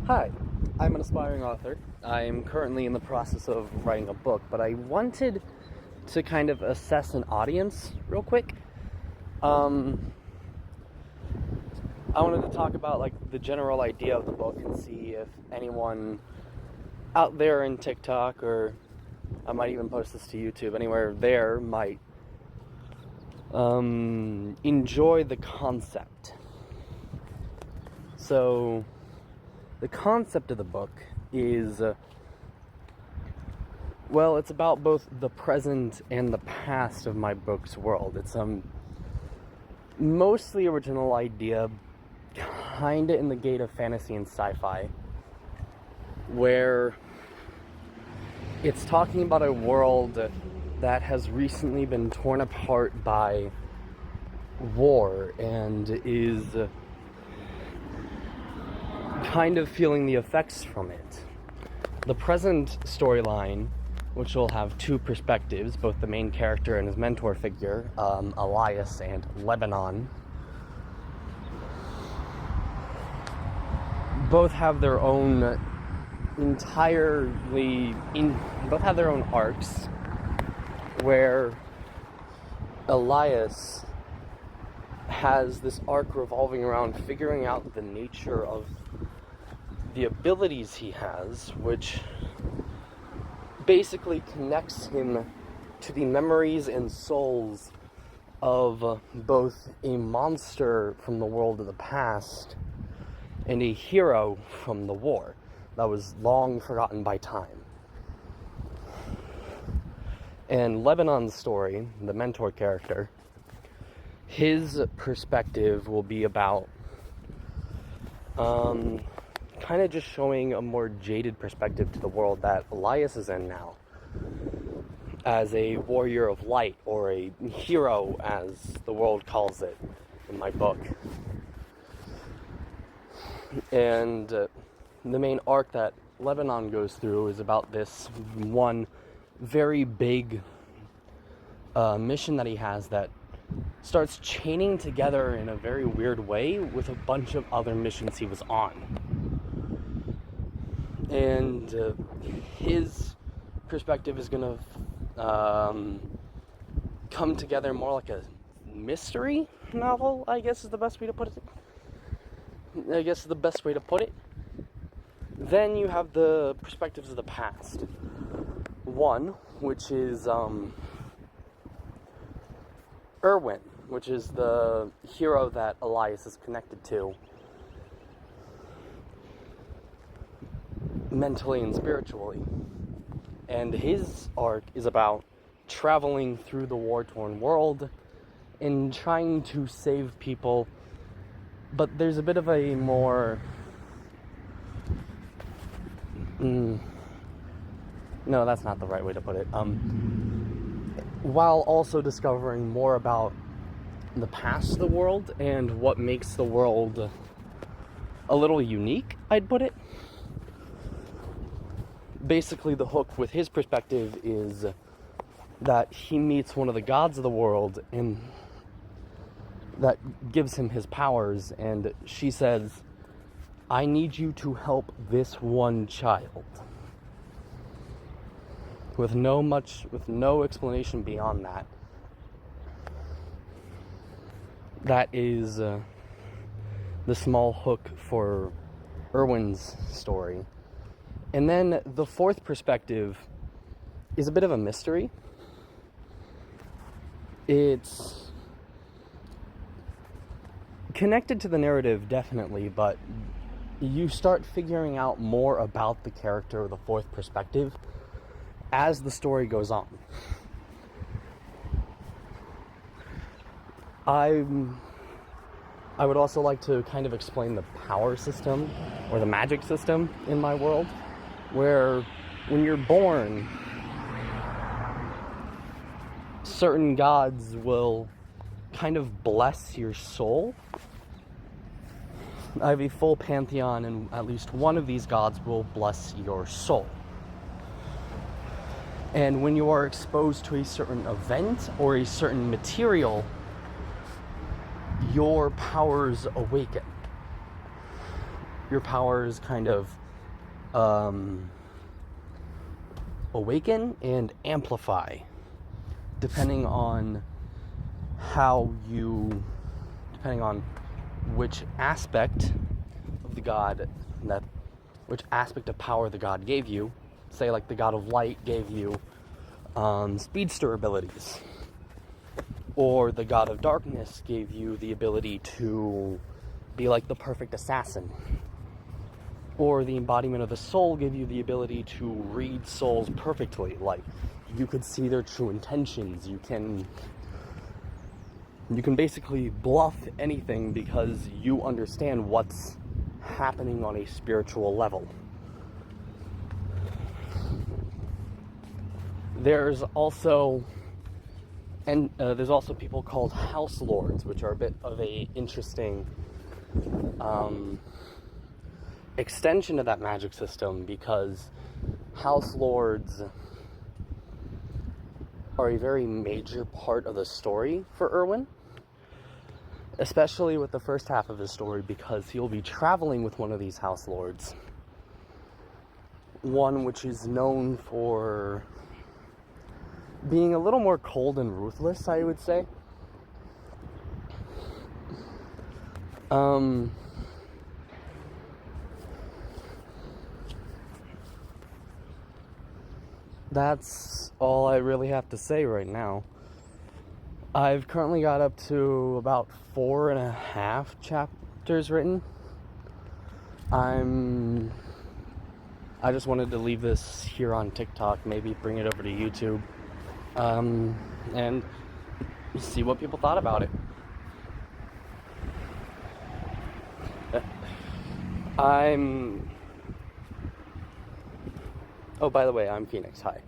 Hi, I'm an aspiring author. I'm currently in the process of writing a book, but I wanted to kind of assess an audience real quick. I wanted to talk about like the general idea of the book and see if anyone out there in TikTok, or I might even post this to YouTube, anywhere there might enjoy the concept. So the concept of the book is, it's about both the present and the past of my book's world. It's mostly original idea, kinda in the gate of fantasy and sci-fi, where it's talking about a world that has recently been torn apart by war and is kind of feeling the effects from it. The present storyline, which will have two perspectives, both the main character and his mentor figure, Elias and Lebanon, both have their own both have their own arcs, where Elias has this arc revolving around figuring out the nature of the abilities he has, which basically connects him to the memories and souls of both a monster from the world of the past and a hero from the war that was long forgotten by time. And Lebanon's story, the mentor character, his perspective will be about kind of just showing a more jaded perspective to the world that Elias is in now, as a warrior of light, or a hero as the world calls it in my book. And the main arc that Lebanon goes through is about this one very big mission that he has that starts chaining together in a very weird way with a bunch of other missions he was on. And his perspective is going to come together more like a mystery novel, I guess is the best way to put it. Then you have the perspectives of the past. One, which is Erwin, which is the hero that Elias is connected to mentally and spiritually. And his arc is about traveling through the war-torn world and trying to save people, but there's a bit of a more no, that's not the right way to put it. While also discovering more about the past of the world and what makes the world a little unique, I'd put it. Basically, the hook with his perspective is that he meets one of the gods of the world, and that gives him his powers, and she says, "I need you to help this one child." With no explanation beyond that. That is the small hook for Erwin's story. And then the fourth perspective is a bit of a mystery. It's connected to the narrative, definitely, but you start figuring out more about the character of the fourth perspective as the story goes on. I would also like to kind of explain the power system, or the magic system in my world, where when you're born, certain gods will kind of bless your soul. I have a full pantheon, and at least one of these gods will bless your soul. And when you are exposed to a certain event or a certain material, your powers awaken. your powers kind of awaken and amplify depending on which aspect of the god which aspect of power the god gave you. Say like the god of light gave you speedster abilities, or the god of darkness gave you the ability to be like the perfect assassin, or the embodiment of the soul gave you the ability to read souls perfectly, like you could see their true intentions. You can basically bluff anything because you understand what's happening on a spiritual level. There's also people called house lords, which are a bit of a interesting extension of that magic system, because house lords are a very major part of the story for Erwin, especially with the first half of his story, because he'll be traveling with one of these house lords, one which is known for being a little more cold and ruthless, I would say. That's all I really have to say right now. I've currently got up to about 4.5 chapters written. I just wanted to leave this here on TikTok, maybe bring it over to YouTube, and see what people thought about it. Oh, by the way, I'm Phoenix. Hi.